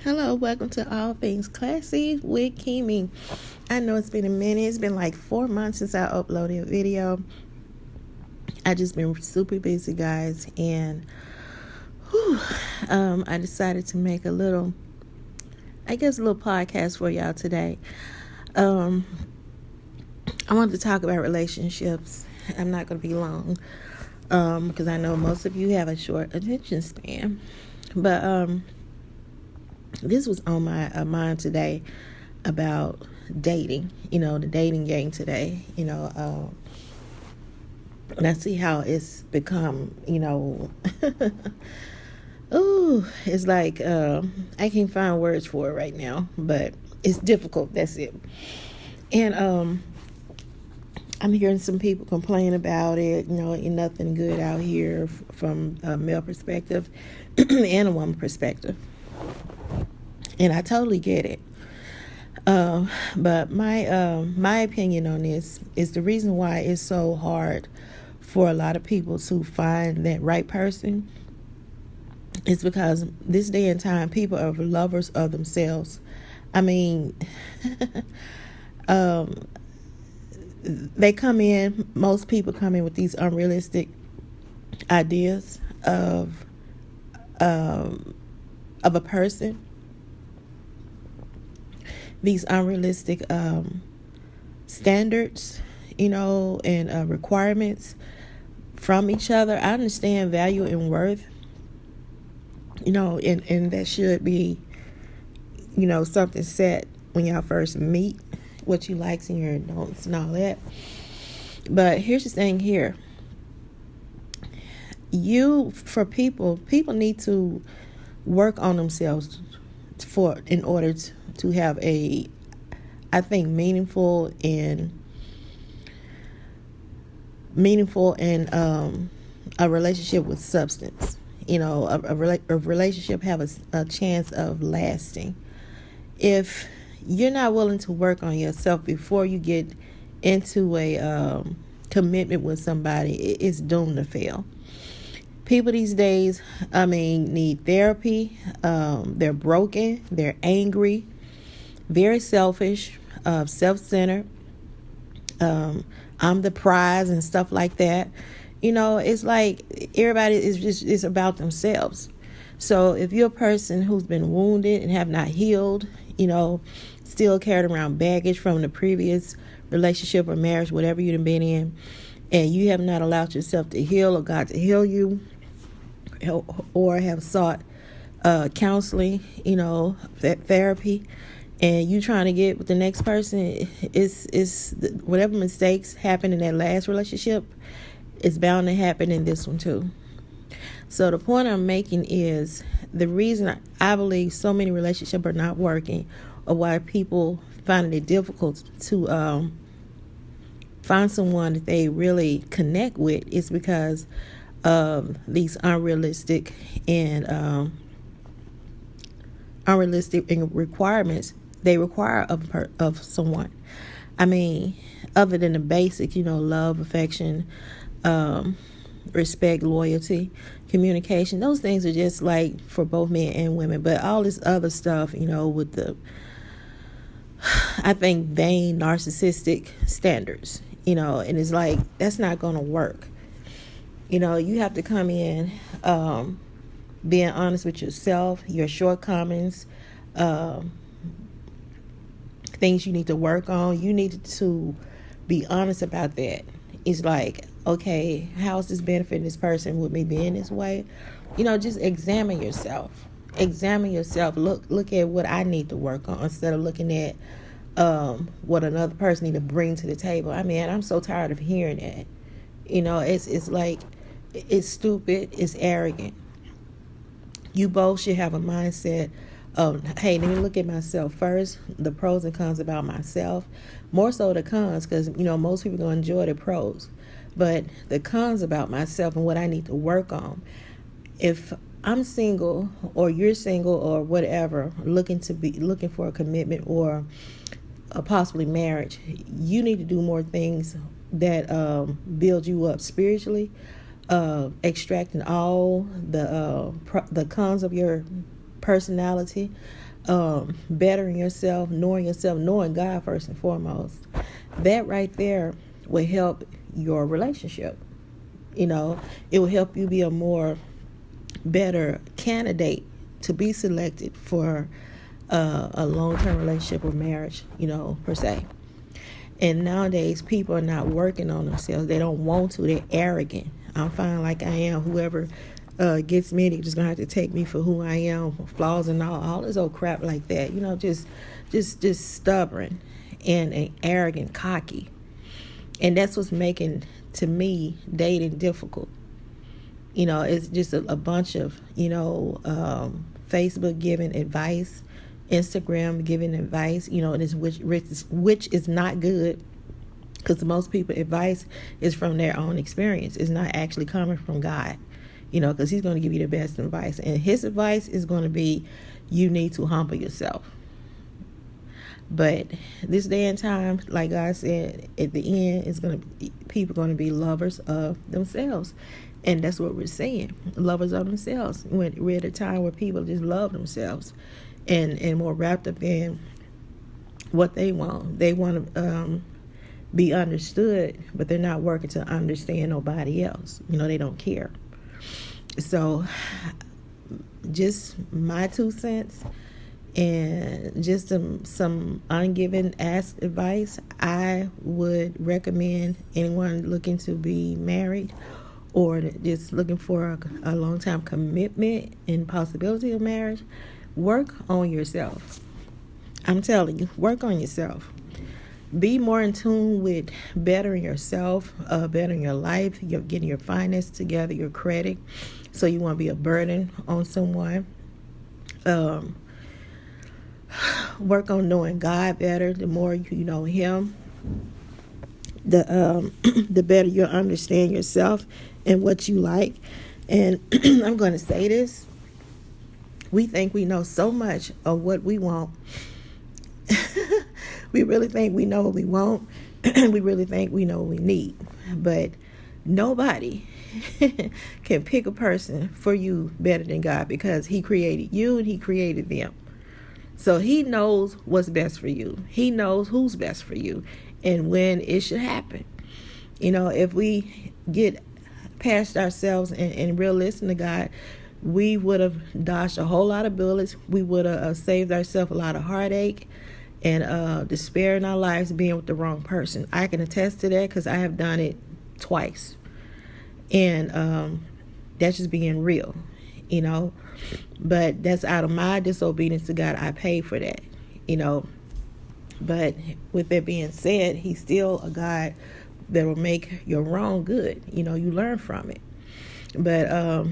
Hello, welcome to All Things Classy with Kimi. I know it's been a minute. It's been like 4 months since I uploaded a video. I just been super busy, guys, and I decided to make a little podcast for y'all today. I wanted to talk about relationships. I'm not going to be long because I know most of you have a short attention span, but this was on my mind today about dating, the dating game today, and I see how it's become, ooh, it's like, I can't find words for it right now, but it's difficult. That's it. And, I'm hearing some people complain about it, ain't nothing good out here from a male perspective and a woman perspective. And I totally get it. But my opinion on this is the reason why it's so hard for a lot of people to find that right person is because this day and time people are lovers of themselves. I mean, most people come in with these unrealistic ideas of a person, these unrealistic standards, and requirements from each other. I understand value and worth, and that should be, something set when y'all first meet, what you likes and your don'ts and all that. But here's the thing here. People need to work on themselves in order to have I think meaningful and a relationship with substance. A relationship have a chance of lasting. If you're not willing to work on yourself before you get into a commitment with somebody, it's doomed to fail. People these days, need therapy. They're broken. They're angry, very selfish, self-centered. I'm the prize and stuff like that. It's like everybody is about themselves. So if you're a person who's been wounded and have not healed, still carried around baggage from the previous relationship or marriage, whatever you've been in, and you have not allowed yourself to heal or God to heal you, or have sought counseling, therapy, and you trying to get with the next person, is whatever mistakes happened in that last relationship is bound to happen in this one too. So the point I'm making is the reason I believe so many relationships are not working, or why people find it difficult to find someone that they really connect with, is because of these unrealistic requirements they require of someone. Other than the basic, love, affection, respect, loyalty, communication. Those things are just like for both men and women. But all this other stuff, with the, I think, vain, narcissistic standards, and it's like, that's not going to work. You have to come in being honest with yourself, your shortcomings, things you need to work on. You need to be honest about that. It's like, okay, how is this benefiting this person with me being this way? Just examine yourself. Look at what I need to work on, instead of looking at what another person need to bring to the table. I'm so tired of hearing that. It's like, it's stupid, it's arrogant. You both should have a mindset of, hey, let me look at myself first, the pros and cons about myself, more so the cons, because most people are going to enjoy the pros, but the cons about myself and what I need to work on. If I'm single, or you're single, or whatever, looking for a commitment or a possibly marriage, you need to do more things that build you up spiritually, extracting all the cons of your personality, bettering yourself, knowing God first and foremost, that right there will help your relationship. It will help you be a more better candidate to be selected for a long-term relationship or marriage, per se. And nowadays, people are not working on themselves. They don't want to. They're arrogant. I'm fine like I am. Whoever gets me, they're just gonna have to take me for who I am, flaws and all this old crap like that. Just stubborn and arrogant, cocky. And that's what's making, to me, dating difficult. It's just a bunch of, Facebook giving advice, Instagram giving advice, which is not good, because most people advice is from their own experience. It's not actually coming from God, because he's going to give you the best advice. And his advice is going to be, you need to humble yourself. But this day and time, like God said, at the end, people going to be lovers of themselves. And that's what we're seeing, lovers of themselves. We're at a time where people just love themselves and more wrapped up in what they want. They want to be understood, but they're not working to understand nobody else. They don't care. So just my 2 cents and just some ungiven asked advice. I would recommend anyone looking to be married or just looking for a long-time commitment and possibility of marriage, work on yourself. I'm telling you, work on yourself. Be more in tune with bettering yourself, bettering your life, getting your finances together, your credit, so you won't be a burden on someone. Work on knowing God better. The more you know him, the better you'll understand yourself and what you like. And I'm going to say this. We think we know so much of what we want. We really think we know what we want. We really think we know what we need. But nobody can pick a person for you better than God, because he created you and he created them. So he knows what's best for you. He knows who's best for you and when it should happen. If we get past ourselves and real listen to God, we would have dodged a whole lot of bullets. We would have saved ourselves a lot of heartache and despair in our lives being with the wrong person. I can attest to that because I have done it twice. And that's just being real, But that's out of my disobedience to God. I paid for that, But with that being said, he's still a God that will make your wrong good. You learn from it. But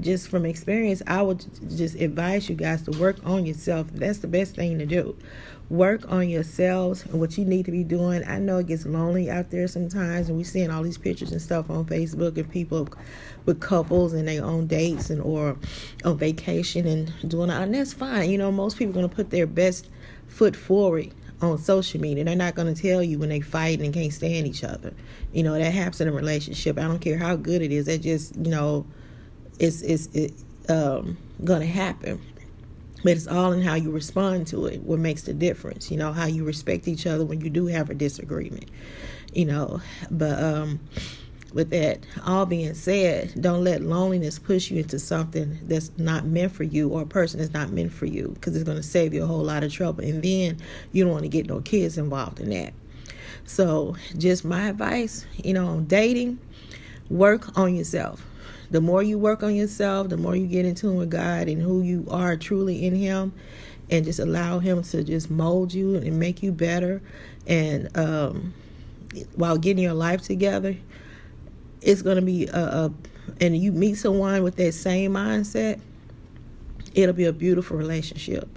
just from experience, I would just advise you guys to work on yourself. That's the best thing to do. Work on yourselves and what you need to be doing. I know it gets lonely out there sometimes, and we're seeing all these pictures and stuff on Facebook and people with couples and their own dates or on vacation and doing all, and that's fine. Most people are going to put their best foot forward on social media. They're not going to tell you when they fight and can't stand each other. That happens in a relationship. I don't care how good it is. That just, it's going to happen. But it's all in how you respond to it, what makes the difference. How you respect each other when you do have a disagreement. But with that all being said, don't let loneliness push you into something that's not meant for you, or a person that's not meant for you, because it's going to save you a whole lot of trouble. And then you don't want to get no kids involved in that. So just my advice, on dating, work on yourself. The more you work on yourself, the more you get in tune with God and who you are truly in him, and just allow him to just mold you and make you better. And while getting your life together, it's going to be and you meet someone with that same mindset, it'll be a beautiful relationship.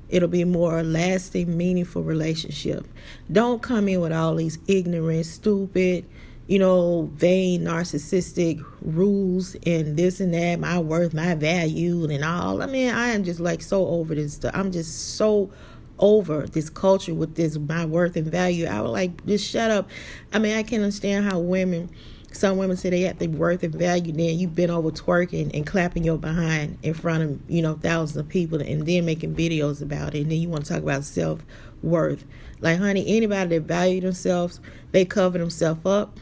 It'll be a more lasting, meaningful relationship. Don't come in with all these ignorant, stupid, vain, narcissistic rules and this and that, my worth, my value and all. I am just so over this stuff. I'm just so over this culture with this, my worth and value. I would just shut up. I can't understand how women Some women say they have the worth and value, then you've been over twerking and clapping your behind in front of, thousands of people, and then making videos about it, and then you want to talk about self-worth. Like, honey, anybody that value themselves, they cover themselves up,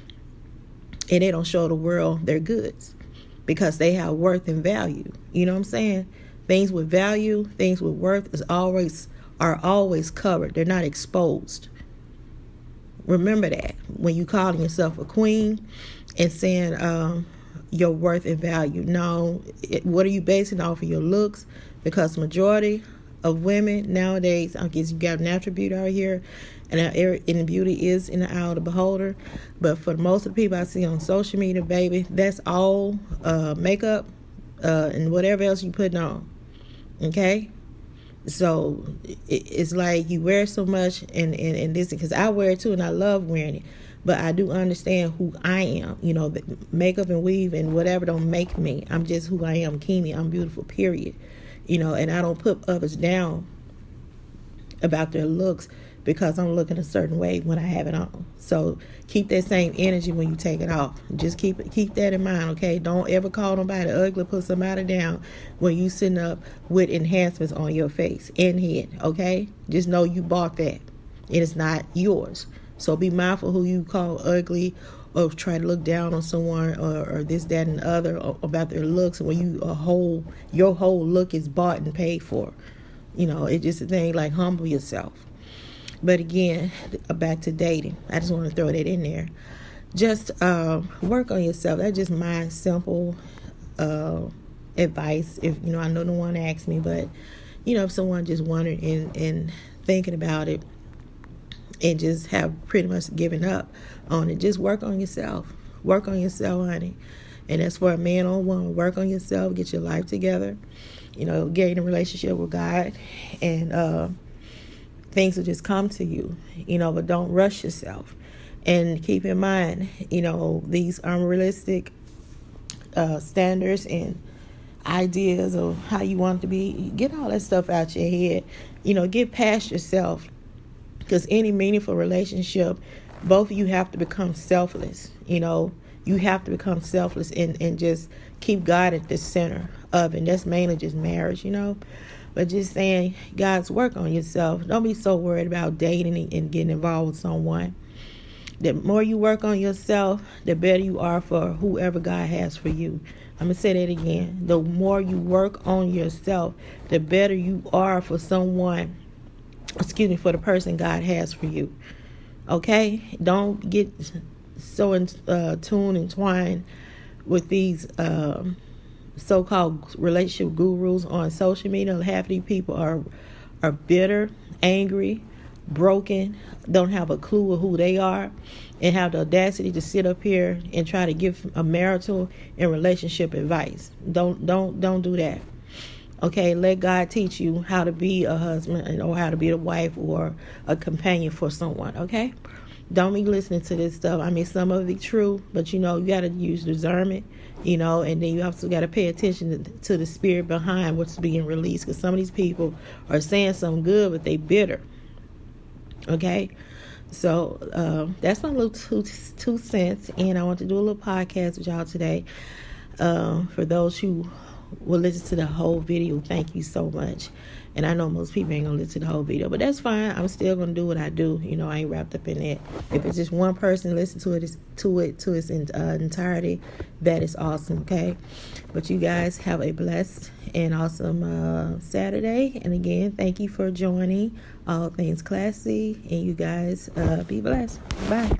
and they don't show the world their goods because they have worth and value. You know what I'm saying? Things with value, things with worth are always covered. They're not exposed. Remember that when you calling yourself a queen and saying your worth and value. No, what are you basing off of your looks? Because majority of women nowadays, I guess you got natural beauty out here, and beauty is in the eye of the beholder. But for most of the people I see on social media, baby, that's all makeup and whatever else you putting on. Okay? So it's like you wear so much, and this, because I wear it too, and I love wearing it. But I do understand who I am. The makeup and weave and whatever don't make me. I'm just who I am, Kimi. I'm beautiful, period. And I don't put others down about their looks because I'm looking a certain way when I have it on. So keep that same energy when you take it off. Just keep that in mind, okay? Don't ever call nobody ugly, put somebody down when you sitting up with enhancements on your face and head, okay? Just know you bought that. It is not yours. So be mindful who you call ugly or try to look down on someone or this, that, and the other about their looks when your whole look is bought and paid for. It's just a thing like humble yourself. But again, back to dating. I just want to throw that in there. Just work on yourself. That's just my simple advice. If I know no one asked me, but if someone just wondered and thinking about it and just have pretty much given up on it, just work on yourself. Work on yourself, honey. And that's for a man or a woman. Work on yourself. Get your life together. Get in a relationship with God, and things will just come to you, but don't rush yourself. And keep in mind, these unrealistic standards and ideas of how you want it to be, get all that stuff out your head. Get past yourself, because any meaningful relationship, both of you have to become selfless. You have to become selfless and just keep God at the center of it. And that's mainly just marriage, But just saying, God's work on yourself. Don't be so worried about dating and getting involved with someone. The more you work on yourself, the better you are for whoever God has for you. I'm going to say that again. The more you work on yourself, the better you are for for the person God has for you. Okay? Don't get so entwined with these so-called relationship gurus on social media. Half of these people are bitter, angry, broken, don't have a clue of who they are, and have the audacity to sit up here and try to give a marital and relationship advice. Don't do that. Okay, let God teach you how to be a husband or how to be a wife or a companion for someone. Okay, don't be listening to this stuff. I mean, some of it true, but you got to use discernment. And then you also got to pay attention to the spirit behind what's being released, because some of these people are saying something good, but they bitter. Okay, so that's my little two cents, and I want to do a little podcast with y'all today. For those who will listen to the whole video, thank you so much. And I know most people ain't gonna listen to the whole video, but that's fine. I'm still gonna do what I do. I ain't wrapped up in it. If it's just one person listen to its entirety, that is awesome. Okay, but you guys have a blessed and awesome Saturday. And again, thank you for joining All Things Classy. And you guys be blessed. Bye.